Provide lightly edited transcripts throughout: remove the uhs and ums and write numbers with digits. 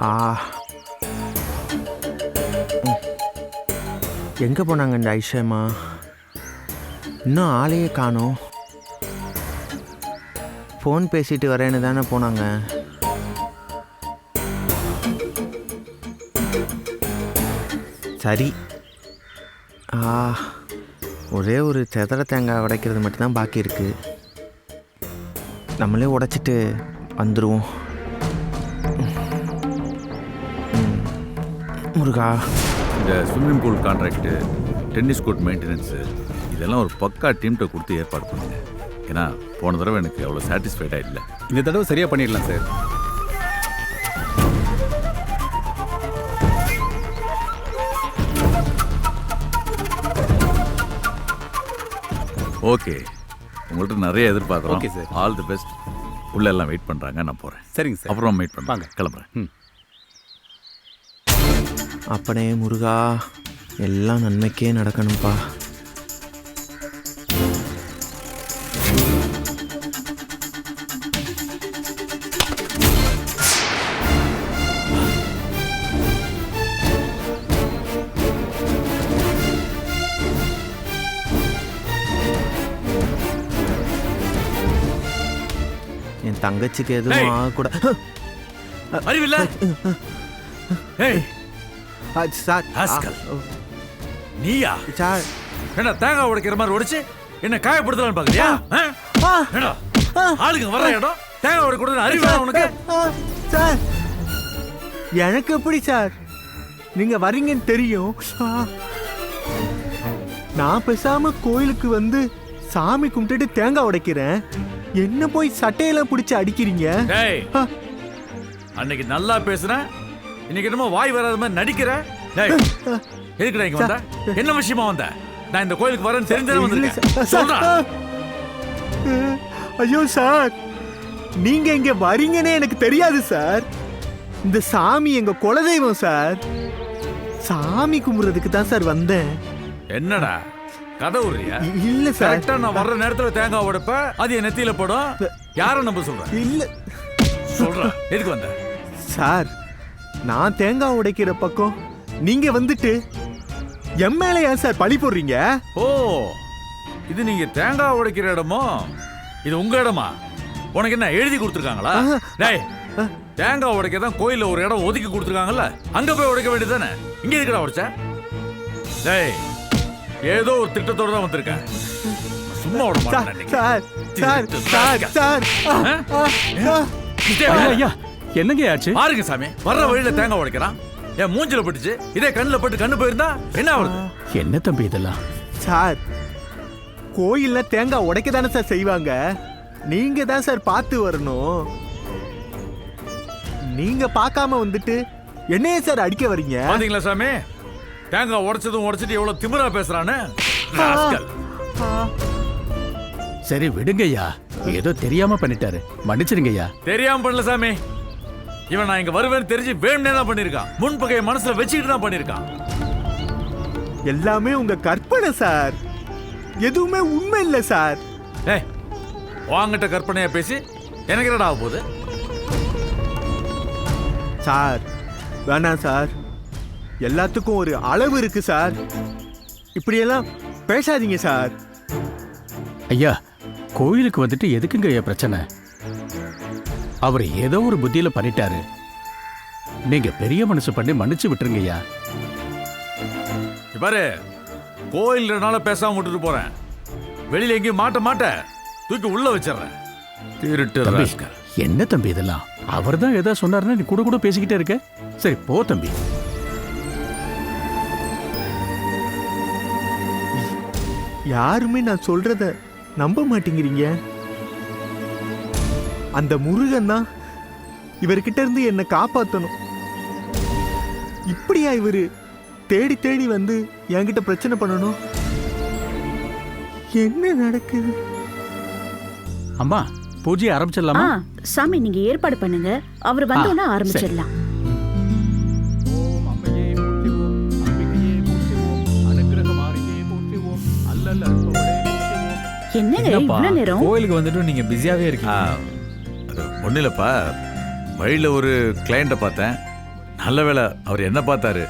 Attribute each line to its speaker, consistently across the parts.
Speaker 1: ஆ எங்கே போனாங்க இந்த ஐஷம்மா? இன்னும் ஆளையே காணோம். ஃபோன் பேசிட்டு வரேன்னு தானே போனாங்க. சரி. ஒரே ஒரு செதற தேங்காய் உடைக்கிறது மட்டும்தான் பாக்கி இருக்குது. நம்மளே உடைச்சிட்டு வந்துடுவோம். முருகா,
Speaker 2: இந்த swimming pool contract, tennis court maintenance இதெல்லாம் ஒரு பக்கா டீம்கிட்ட கொடுத்து ஏற்பாடு பண்ணுங்க. ஏன்னா போன தடவை எனக்கு அவ்வளோ சாட்டிஸ்ஃபைடாக இல்லை.
Speaker 3: இந்த தடவை சரியாக பண்ணிடலாம் சார்.
Speaker 2: ஓகே, உங்கள்கிட்ட நிறைய எதிர்பார்க்குறோம்.
Speaker 3: Okay sir.
Speaker 2: All the best. உள்ள எல்லாம் வெயிட் பண்ணுறாங்க, நான் போகிறேன்.
Speaker 3: சரிங்க சார்.
Speaker 2: அப்புறம் வெயிட் பண்ணுவாங்க, கிளம்புறேன்.
Speaker 1: அப்பனே முருகா, எல்லாம் நன்மைக்கே நடக்கணும்ப்பா. என் தங்கச்சிக்கு எதுவும் ஆகக்கூட.
Speaker 2: அறிவில்ல
Speaker 1: சார்,
Speaker 2: நீயா
Speaker 1: சார்,
Speaker 2: என்ன தேங்காய் உடைக்கிற மாதிரி உடைச்சு என்ன காயப்படுத்தலான்னு பாக்குறியா? ஆளுங்க வர்ற இடம் தேங்காய் உடைக்க கூடாது. அறிவா உனக்கு?
Speaker 1: சார், எனக்கு எப்படி சார் நீங்க வரீங்கன்னு தெரியும்? நான் பேசாம கோயிலுக்கு வந்து சாமி கும்பிட்டுட்டு தேங்காய் உடைக்கிறேன். என்ன போய் சட்டையெல்லாம் பிடிச்சு அடிக்கிறீங்க?
Speaker 2: அன்னைக்கு நல்லா பேசுறேன், இன்னைக்கு என்னமோ வாய் வராத மாதிரி நடிக்கிற. எதுக்குடா இங்க வந்த? என்ன விஷயமா வந்த? நான் இந்த கோயிலுக்கு வரேன்னு தெரிஞ்சே வந்திருக்கேன். சொல்றேன்.
Speaker 1: ஐயோ சார், நீங்க இங்க வரீங்கன்னே எனக்கு தெரியாது சார். இந்த சாமி எங்க குலதெய்வம் சார். சாமி கும்பிடுறதுக்கு தான் சார் வந்தேன்.
Speaker 2: என்னடா கதை உரியா?
Speaker 1: இல்ல சார்,
Speaker 2: கரெக்டா நான் வர்ற நேரத்துல தேங்காய் உடைப்ப, அது என் நெத்தியில படும். யார நம்ப சொல்ற?
Speaker 1: இல்ல
Speaker 2: சொல்ற. எதுக்கு வந்த?
Speaker 1: சார், நான் தேங்காய் உடைக்கிற பக்கம் நீங்க வந்துட்டு என் மேல ஏன் சார் பழி போடுறீங்க?
Speaker 2: ஓ, இது நீங்க தேங்காய் உடைக்கிற இடமோ? இது உங்க இடமா? உனக்கு என்ன எழுதி கொடுத்துருக்காங்களா? டேய், தேங்காய் உடைக்க தான் கோயில்ல ஒரு இடம் ஒதுக்கி கொடுத்துருக்காங்கல்ல, அங்க போய் உடைக்க வேண்டியதானே. இங்க எதுக்குடா உடைச்ச? டேய், ஏதோ ஒரு திட்டத்தோட தான் வந்திருக்கேன். சும்மா விட மாட்டேன்.
Speaker 1: சார் சார் சார் சார்
Speaker 3: ஐயா, என்னங்க ஆச்சு?
Speaker 2: பாருங்க சாமி, வர்ற வழியில தேங்காய் உடைக்கிறான். என் மூஞ்சில பட்டுச்சு, இதே கண்ணுல பட்டு கண்ணு போயிருந்தா என்ன ஆகுது?
Speaker 3: என்ன தம்பி இதெல்லாம்?
Speaker 1: சார், கோயில்ல தேங்காய் உடைக்க தானே சார் செய்வாங்க. நீங்க தான் சார் பார்த்து வரணும். நீங்க பார்க்காம வந்துட்டு என்னைய சார் அடிக்க வரீங்க?
Speaker 2: பாத்தீங்களா சாமி, தேங்காய் உடைச்சதும் உடைச்சிட்டு எவ்வளவு திமிரா பேசுறான்னு.
Speaker 3: சரி விடுங்க ஐயா, ஏதோ தெரியாம பண்ணிட்டாரு, மன்னிச்சிருங்க ஐயா.
Speaker 2: தெரியாம பண்ணல சாமி, இவன் நான் இங்க வருவேன்னு தெரிஞ்சு வேணும்னே தான் பண்ணிருக்கான். முன்பகையை மனசுல வச்சுக்கிட்டு தான் பண்ணிருக்கான்.
Speaker 1: எல்லாமே உங்க கற்பனை சார், எதுவுமே உண்மை இல்ல சார்.
Speaker 2: ஏய், வாங்கிட்ட கற்பனையா பேசி எனக்கு என்னடா ஆக போகுது?
Speaker 1: சார் வேணாம் சார், எல்லாத்துக்கும் ஒரு அளவு இருக்கு சார். இப்படியெல்லாம் பேசாதீங்க சார்.
Speaker 3: ஐயா, கோயிலுக்கு வந்துட்டு எதுக்குங்க ஐயா பிரச்சனை? அவர் ஏதோ ஒரு புத்தியில பண்ணிட்டாரு. நீங்க பெரிய மனசு பண்ணி மன்னிச்சு விட்டுருங்க ஐயா.
Speaker 2: பாரு, கோயில்னால பேசாம விட்டுட்டு போறேன். வெளியில எங்கேயும் மாட்ட தூக்கி உள்ள வச்சிடறேன். திருட்டு.
Speaker 3: என்ன தம்பி இதெல்லாம்? அவர் தான் ஏதோ சொன்னாருன்னா நீ கூட கூட பேசிக்கிட்டே இருக்க. சரி போ தம்பி.
Speaker 1: யாருமே நான் சொல்றத நம்ப மாட்டேங்கிறீங்க. அந்த முருகன் தான் இவர்கிட்ட இருந்து என்னை காப்பாத்தணும். இப்படியா இவரு தேடி தேடி வந்து என்கிட்ட பிரச்சனை பண்ணணும்? என்ன நடக்குது?
Speaker 3: அம்மா, பூஜையை ஆரம்பிச்சிடலாமா?
Speaker 4: சாமி, நீங்க ஏற்பாடு பண்ணுங்க, அவர் வந்தோன்னா ஆரம்பிச்சிடலாம். என்னங்க இவ்வளவு நேரம்?
Speaker 5: கோயிலுக்கு வந்துட்டு நீங்க பிஸியாவே இருக்கீங்க.
Speaker 2: ஒன்றும் இல்லைப்பா, வழியில் ஒரு கிளைண்ட்டை பார்த்தேன். நல்ல வேளை அவர் என்ன பார்த்தாரு.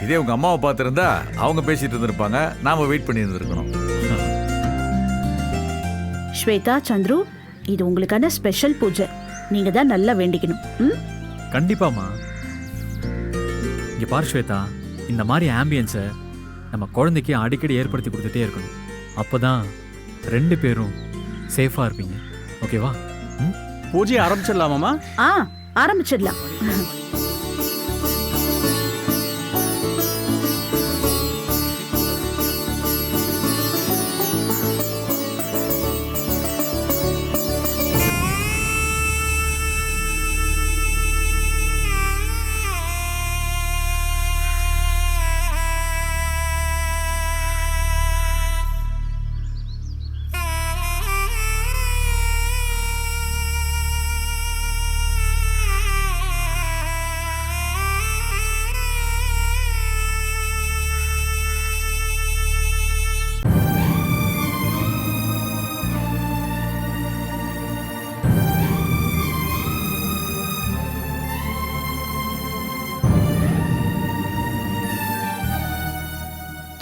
Speaker 2: இதே உங்க அம்மாவை பார்த்திருந்தா அவங்க பேசிட்டு இருந்திருப்பாங்க, நாம வெயிட் பண்ணி இருந்திருக்கணும்.
Speaker 4: ஸ்வேதா, சந்துரு, இது உங்களுக்கான ஸ்பெஷல் பூஜை. நீங்க தான் நல்லா வேண்டிக்கணும். ம்?
Speaker 5: கண்டிப்பாம்மா. இங்க பாரு ஸ்வேதா, இந்த மாதிரி ஆம்பியன்ஸை நம்ம குழந்தைக்கு அடிக்கடி ஏற்படுத்தி கொடுத்துட்டே இருக்கணும். அப்பதான் 2 பேரும் சேஃபா இருப்பீங்க. ஓகேவா?
Speaker 3: பூஜையை ஆரம்பிச்சிடலாமாமா?
Speaker 4: ஆ, ஆரம்பிச்சிடலாம்.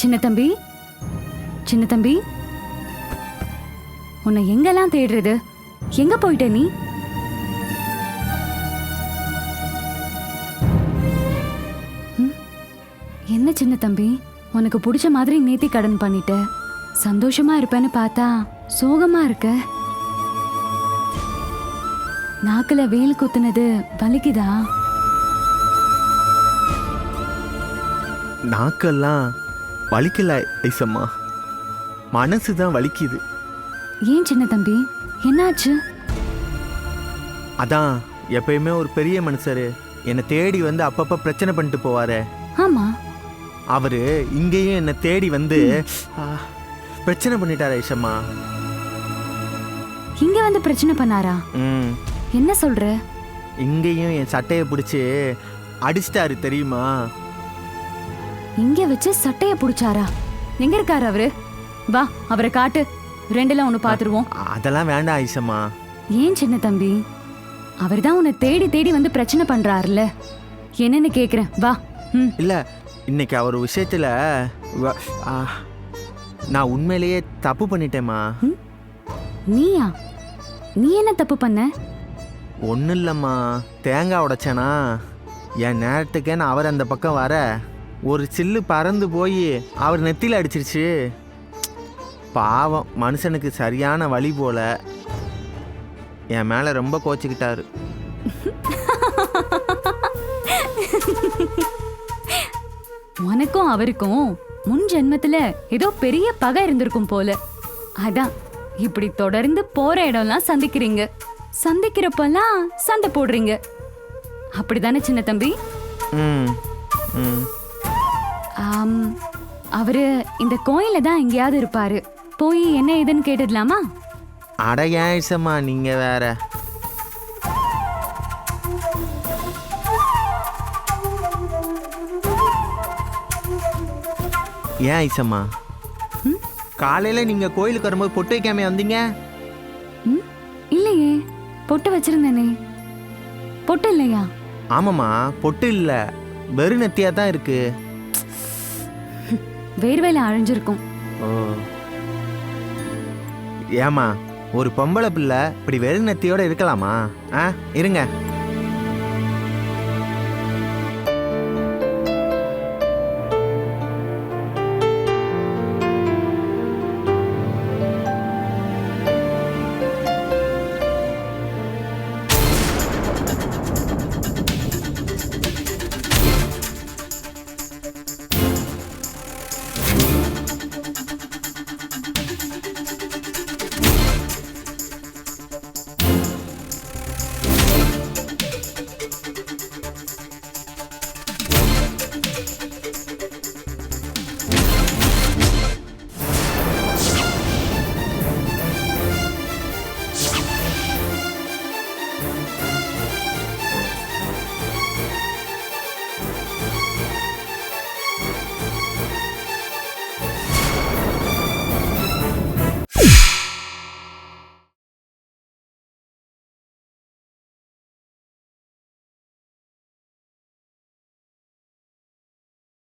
Speaker 6: சின்ன தம்பி, சின்ன தம்பி, உன்னை எங்கெல்லாம் தேடுறது? எங்க போயிட்ட நீ? என்ன சின்ன தம்பி, உனக்கு பிடிச்ச மாதிரி நேத்தி கடன் பண்ணிட்ட. சந்தோஷமா இருப்பேன்னு பார்த்தா சோகமா இருக்க. நாக்குல வேல் குத்துனது வலிக்குதா?
Speaker 1: நாக்கெல்லாம் வலிக்கல ஐசம்மா, மனசு தான் வலிக்குது.
Speaker 6: ஏன் சின்ன தம்பி, என்னாச்சு?
Speaker 1: அதான் எப்பயுமே ஒரு பெரிய மனுஷரு என்னை தேடி வந்து அப்பப்ப பிரச்சனை பண்ணிட்டு போவாரே,
Speaker 6: ஆமா,
Speaker 1: அவரு இங்கேயும் என்னை தேடி வந்து பிரச்சனை பண்ணிட்டாரு ஐசம்மா.
Speaker 6: இங்க வந்து பிரச்சனை பண்ணாரா?
Speaker 1: ம்,
Speaker 6: என்ன சொல்ற?
Speaker 1: இங்கேயும் என் சட்டையை பிடிச்சி அடிச்சிட்டாரு தெரியுமா?
Speaker 6: இங்க வச்சு சட்டைய புடிச்சாரா? எங்க இருக்காரு அவரு? வா, அவரை காட்டு. 2ல ஒண்ணு பாத்துருவோம்.
Speaker 1: அதெல்லாம் வேண்டாம் ஐசம்மா.
Speaker 6: ஏன் சின்ன தம்பி, அவர்தான் உன்னை தேடி தேடி வந்து பிரச்சனை பண்றாருல, என்னன்னு கேக்குறேன். வா. ம்.
Speaker 1: இல்ல, இன்னைக்கு அவர் விஷயத்துல நான் உண்மையிலேயே தப்பு பண்ணிட்டேம்மா.
Speaker 6: நீயா? நீ என்ன தப்பு பண்ண?
Speaker 1: ஒன்றும் இல்லைம்மா, தேங்காய் உடைச்சேனா, என் நேரத்துக்கே நான் அவர் அந்த பக்கம் வர ஒரு சில்லு பறந்து போய் அவர் நெத்தியில் அடிச்சிருச்சு. பாவம், மனுஷனுக்கு சரியான வழி போல என் மேலே ரொம்ப கோச்சிக்கிட்டாரு.
Speaker 6: உனக்கும் அவருக்கும் முன் ஜென்மத்துல ஏதோ பெரிய பகை இருந்திருக்கும் போல. அதான் இப்படி தொடர்ந்து போற இடம்லாம் சந்திக்கிறீங்க. சந்திக்கிறப்பெல்லாம் சண்டை போடுறீங்க. அப்படிதானே சின்ன தம்பி?
Speaker 1: ம் ம்
Speaker 6: அவரு இந்த கோயில தான் எங்கேயாவது இருப்பாரு. போய் என்ன ஏதுன்னு கேட்டுடலாமா?
Speaker 1: அட ஏன் ஐசம்மா, நீங்க வேற. ஏன் ஐசம்மா, காலையில நீங்க கோயிலுக்கு வரும்போது பொட்டு வைக்காம வந்தீங்க?
Speaker 6: இல்லையே, பொட்டு வச்சிருந்தேனே. பொட்டு இல்லையா?
Speaker 1: ஆமாம்மா, பொட்டு இல்ல, வெறும் நெத்தியா தான் இருக்கு.
Speaker 6: வேர்வையில அழிஞ்சிருக்கும்.
Speaker 1: ஓ, ஏமா, ஒரு பொம்பளை பிள்ளை இப்படி வெறும் நெத்தியோட இருக்கலாமா? இருங்க.